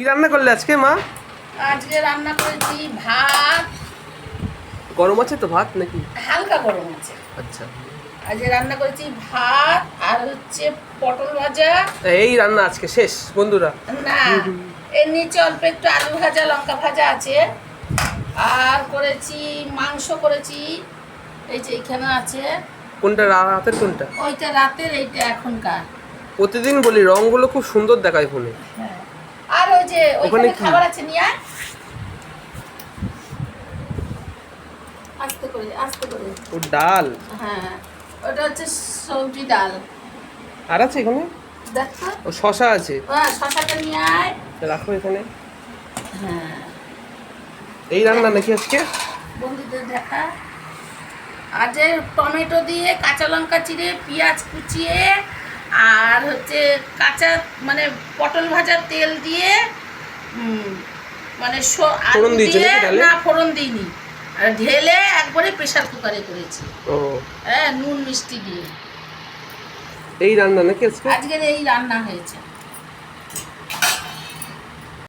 কি রান্না করলে আজকে মা? আজকে রান্না করেছি ভাত। গরম আছে তো ভাত নাকি? হালকা গরম আছে। আচ্ছা, আজকে রান্না করেছি ভাত আর হচ্ছে পটল ভাজা। এই রান্না আজকে শেষ বন্ধুরা? না, এর নিচে অল্প একটু আলু ভাজা লঙ্কা ভাজা আছে। আর করেছি মাংস করেছি, এই যে এখানে আছে। কোনটা রাতের কোনটা? ওইটা রাতের, এইটা এখনকার। প্রতিদিন বলি রংগুলো খুব সুন্দর দেখায় ফোনে। হ্যাঁ, আর ওই যে ওইখানে কি? খাবার আছে, নিয়ে আয়। আস্তে করে আস্তে করে। ও ডাল। হ্যাঁ, ওটা হচ্ছে সবজি ডাল। আর আছে এখানে? দেখো, ও শশা আছে। হ্যাঁ শশাটা নিয়ে আয়। রাখো এখানে। হ্যাঁ, এই রান্না নাকি আজকে? বন্ধুদের দেখা। আর যে টমেটো দিয়ে কাঁচা লঙ্কা চিড়ে পেঁয়াজ কুচিয়ে আর হচ্ছে কাঁচা মানে পটল ভাজা তেল দিয়ে মানে আলু ফোড়ন দিয়েছো দিয়ে নাকি ডালে? না, ফোড়ন দিইনি। আর ঢেলে একবারে প্রেসার কুকারে করেছি। ও, হ্যাঁ, নুন মিষ্টি দিয়ে। এই রান্না নাকি আজকে? আজকের এই রান্না হয়েছে।